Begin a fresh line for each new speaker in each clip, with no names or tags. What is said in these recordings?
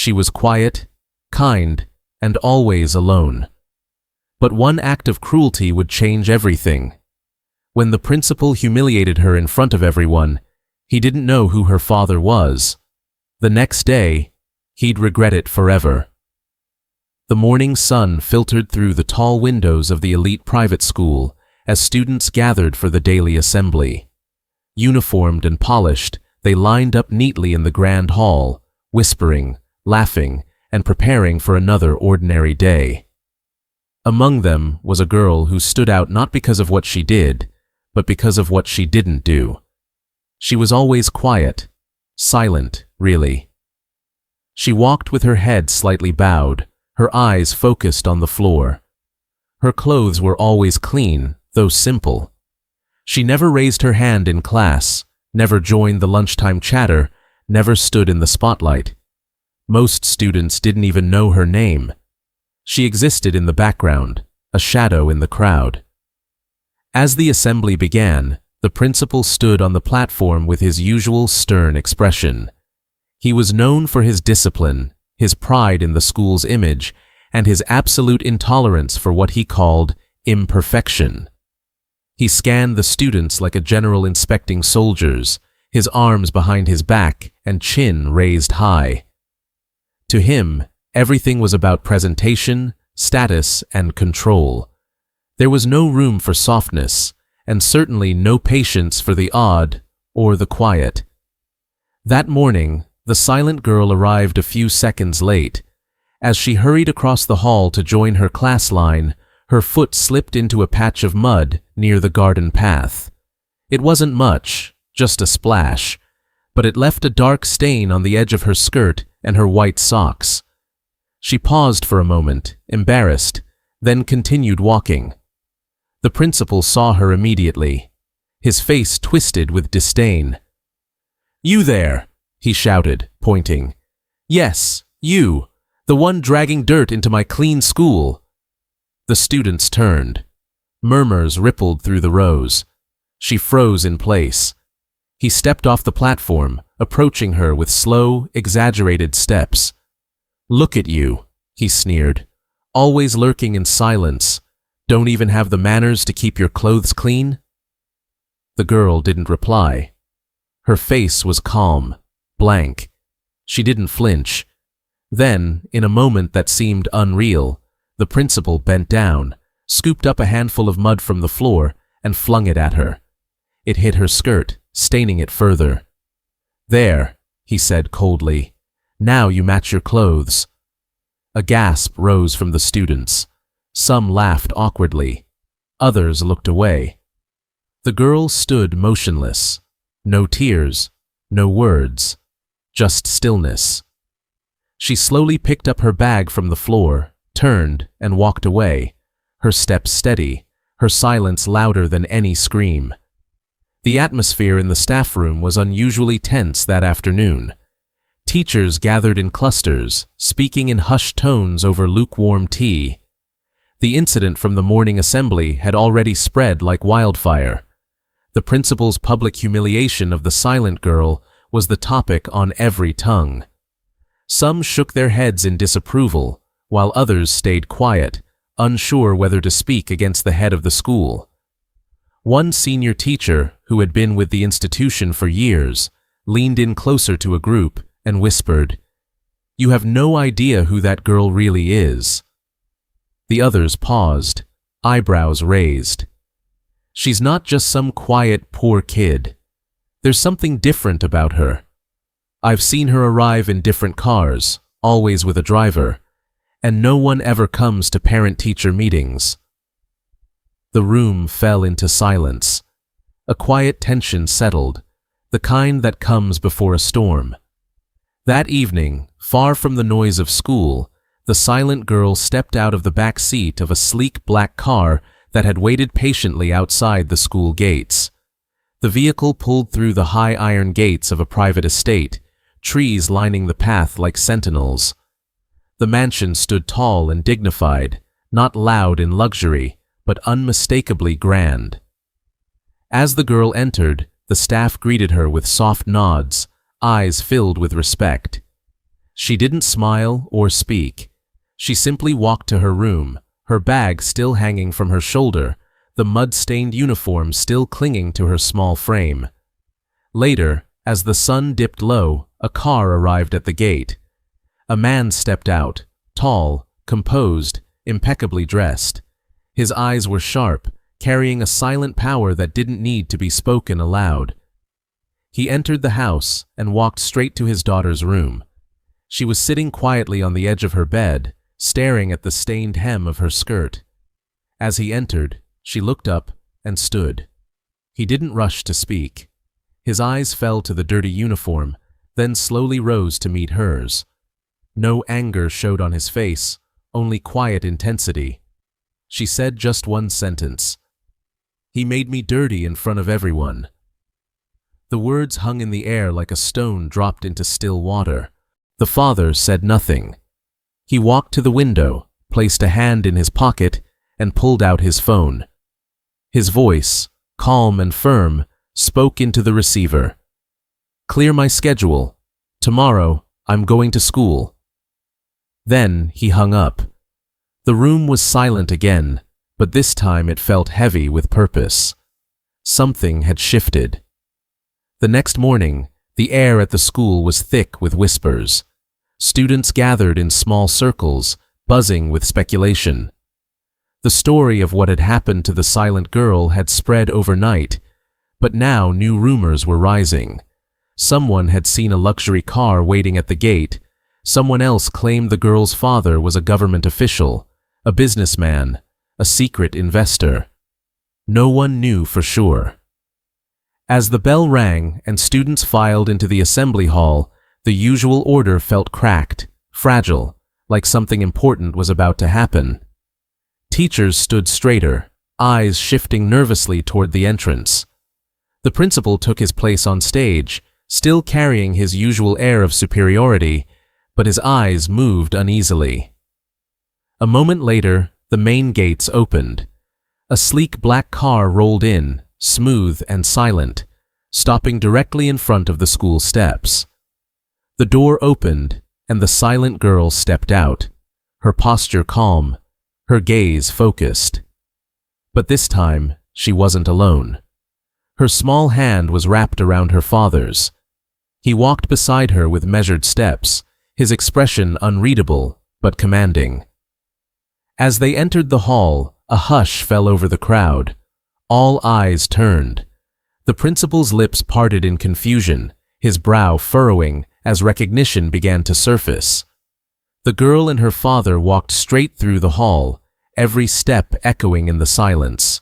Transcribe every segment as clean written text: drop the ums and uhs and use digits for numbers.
She was quiet, kind, and always alone. But one act of cruelty would change everything. When the principal humiliated her in front of everyone, he didn't know who her father was. The next day, he'd regret it forever. The morning sun filtered through the tall windows of the elite private school as students gathered for the daily assembly. Uniformed and polished, they lined up neatly in the grand hall, whispering, laughing, and preparing for another ordinary day. Among them was a girl who stood out not because of what she did, but because of what she didn't do. She was always quiet, silent, really. She walked with her head slightly bowed, her eyes focused on the floor. Her clothes were always clean, though simple. She never raised her hand in class, never joined the lunchtime chatter, never stood in the spotlight. Most students didn't even know her name. She existed in the background, a shadow in the crowd. As the assembly began, the principal stood on the platform with his usual stern expression. He was known for his discipline, his pride in the school's image, and his absolute intolerance for what he called imperfection. He scanned the students like a general inspecting soldiers, his arms behind his back and chin raised high. To him, everything was about presentation, status, and control. There was no room for softness, and certainly no patience for the odd or the quiet. That morning, the silent girl arrived a few seconds late. As she hurried across the hall to join her class line, her foot slipped into a patch of mud near the garden path. It wasn't much, just a splash, but it left a dark stain on the edge of her skirt and her white socks. She paused for a moment, embarrassed, then continued walking. The principal saw her immediately. His face twisted with disdain. "You there!" he shouted, pointing. "Yes, you, the one dragging dirt into my clean school." The students turned. Murmurs rippled through the rows. She froze in place. He stepped off the platform, approaching her with slow, exaggerated steps. "Look at you," he sneered. "Always lurking in silence. Don't even have the manners to keep your clothes clean?" The girl didn't reply. Her face was calm, blank. She didn't flinch. Then, in a moment that seemed unreal, the principal bent down, scooped up a handful of mud from the floor, and flung it at her. It hit her skirt, staining it further. "There," he said coldly. "Now you match your clothes." A gasp rose from the students. Some laughed awkwardly. Others looked away. The girl stood motionless. No tears, no words, just stillness. She slowly picked up her bag from the floor, turned, and walked away, her steps steady, her silence louder than any scream. The atmosphere in the staff room was unusually tense that afternoon. Teachers gathered in clusters, speaking in hushed tones over lukewarm tea. The incident from the morning assembly had already spread like wildfire. The principal's public humiliation of the silent girl was the topic on every tongue. Some shook their heads in disapproval, while others stayed quiet, unsure whether to speak against the head of the school. One senior teacher, who had been with the institution for years, leaned in closer to a group and whispered, "You have no idea who that girl really is." The others paused, eyebrows raised. "She's not just some quiet, poor kid. There's something different about her. I've seen her arrive in different cars, always with a driver, and no one ever comes to parent-teacher meetings." The room fell into silence. A quiet tension settled, the kind that comes before a storm. That evening, far from the noise of school, the silent girl stepped out of the back seat of a sleek black car that had waited patiently outside the school gates. The vehicle pulled through the high iron gates of a private estate, trees lining the path like sentinels. The mansion stood tall and dignified, not loud in luxury, but unmistakably grand. As the girl entered, the staff greeted her with soft nods, eyes filled with respect. She didn't smile or speak. She simply walked to her room, her bag still hanging from her shoulder, the mud-stained uniform still clinging to her small frame. Later, as the sun dipped low, a car arrived at the gate. A man stepped out, tall, composed, impeccably dressed. His eyes were sharp, carrying a silent power that didn't need to be spoken aloud. He entered the house and walked straight to his daughter's room. She was sitting quietly on the edge of her bed, staring at the stained hem of her skirt. As he entered, she looked up and stood. He didn't rush to speak. His eyes fell to the dirty uniform, then slowly rose to meet hers. No anger showed on his face, only quiet intensity. She said just one sentence. "He made me dirty in front of everyone." The words hung in the air like a stone dropped into still water. The father said nothing. He walked to the window, placed a hand in his pocket, and pulled out his phone. His voice, calm and firm, spoke into the receiver. "Clear my schedule. Tomorrow, I'm going to school." Then he hung up. The room was silent again, but this time it felt heavy with purpose. Something had shifted. The next morning, the air at the school was thick with whispers. Students gathered in small circles, buzzing with speculation. The story of what had happened to the silent girl had spread overnight, but now new rumors were rising. Someone had seen a luxury car waiting at the gate. Someone else claimed the girl's father was a government official, a businessman, a secret investor. No one knew for sure. As the bell rang and students filed into the assembly hall, the usual order felt cracked, fragile, like something important was about to happen. Teachers stood straighter, eyes shifting nervously toward the entrance. The principal took his place on stage, still carrying his usual air of superiority, but his eyes moved uneasily. A moment later, the main gates opened. A sleek black car rolled in, smooth and silent, stopping directly in front of the school steps. The door opened, and the silent girl stepped out, her posture calm, her gaze focused. But this time, she wasn't alone. Her small hand was wrapped around her father's. He walked beside her with measured steps, his expression unreadable but commanding. As they entered the hall, a hush fell over the crowd. All eyes turned. The principal's lips parted in confusion, his brow furrowing as recognition began to surface. The girl and her father walked straight through the hall, every step echoing in the silence.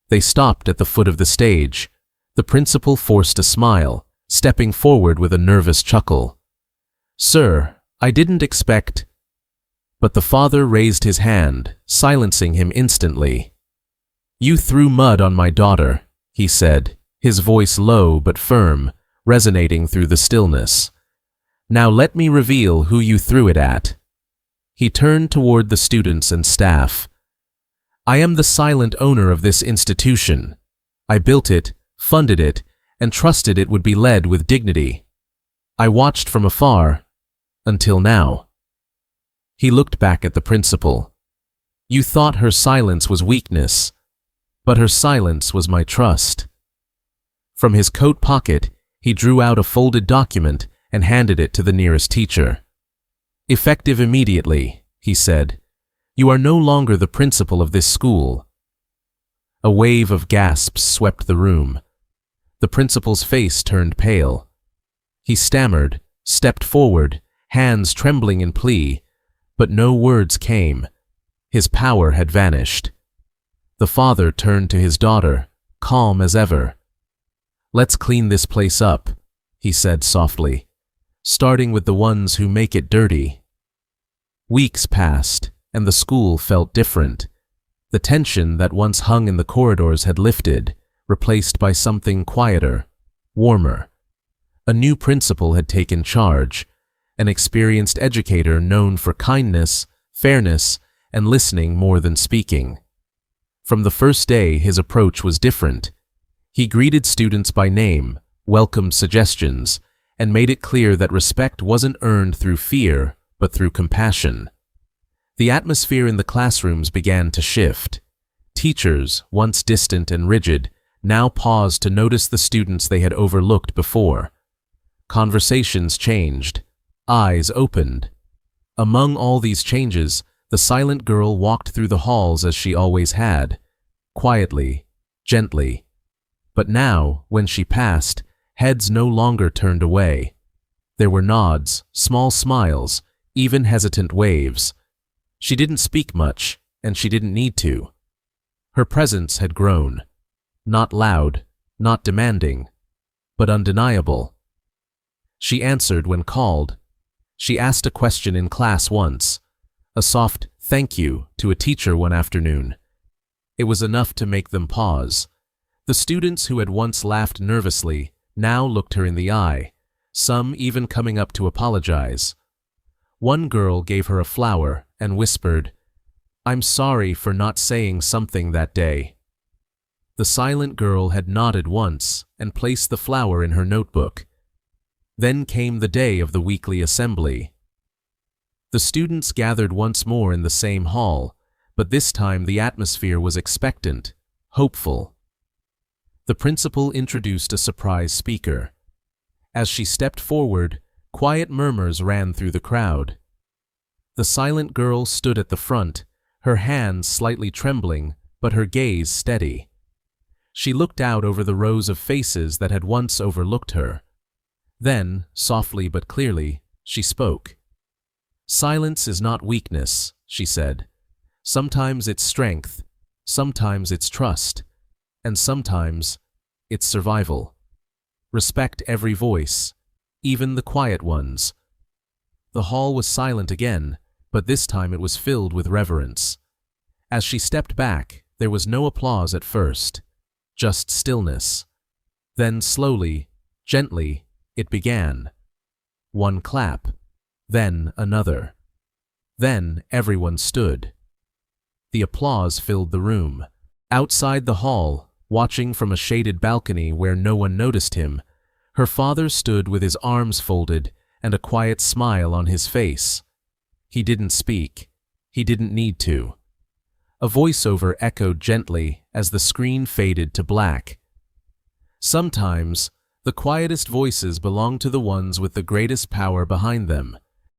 They stopped at the foot of the stage. The principal forced a smile, stepping forward with a nervous chuckle. "Sir, I didn't expect—" But the father raised his hand, silencing him instantly. "You threw mud on my daughter," he said, his voice low but firm, resonating through the stillness. "Now let me reveal who you threw it at." He turned toward the students and staff. "I am the silent owner of this institution. I built it, funded it, and trusted it would be led with dignity. I watched from afar, until now." He looked back at the principal. "You thought her silence was weakness, but her silence was my trust." From his coat pocket, he drew out a folded document and handed it to the nearest teacher. "Effective immediately," he said. "You are no longer the principal of this school." A wave of gasps swept the room. The principal's face turned pale. He stammered, stepped forward, hands trembling in plea, but no words came. His power had vanished. The father turned to his daughter, calm as ever. "Let's clean this place up," he said softly, "starting with the ones who make it dirty." Weeks passed, and the school felt different. The tension that once hung in the corridors had lifted, replaced by something quieter, warmer. A new principal had taken charge, an experienced educator known for kindness, fairness, and listening more than speaking. From the first day, his approach was different. He greeted students by name, welcomed suggestions, and made it clear that respect wasn't earned through fear, but through compassion. The atmosphere in the classrooms began to shift. Teachers, once distant and rigid, now paused to notice the students they had overlooked before. Conversations changed. Eyes opened. Among all these changes, the silent girl walked through the halls as she always had, quietly, gently. But now, when she passed, heads no longer turned away. There were nods, small smiles, even hesitant waves. She didn't speak much, and she didn't need to. Her presence had grown. Not loud, not demanding, but undeniable. She answered when called. She asked a question in class once, a soft thank you to a teacher one afternoon. It was enough to make them pause. The students who had once laughed nervously now looked her in the eye, some even coming up to apologize. One girl gave her a flower and whispered, "I'm sorry for not saying something that day." The silent girl had nodded once and placed the flower in her notebook. Then came the day of the weekly assembly. The students gathered once more in the same hall, but this time the atmosphere was expectant, hopeful. The principal introduced a surprise speaker. As she stepped forward, quiet murmurs ran through the crowd. The silent girl stood at the front, her hands slightly trembling, but her gaze steady. She looked out over the rows of faces that had once overlooked her. Then, softly but clearly, she spoke. "Silence is not weakness," she said. "Sometimes it's strength, sometimes it's trust, and sometimes it's survival. Respect every voice, even the quiet ones." The hall was silent again, but this time it was filled with reverence. As she stepped back, there was no applause at first, just stillness. Then slowly, gently, it began. One clap, then another. Then everyone stood. The applause filled the room. Outside the hall, watching from a shaded balcony where no one noticed him, her father stood with his arms folded and a quiet smile on his face. He didn't speak. He didn't need to. A voiceover echoed gently as the screen faded to black. "Sometimes, the quietest voices belong to the ones with the greatest power behind them."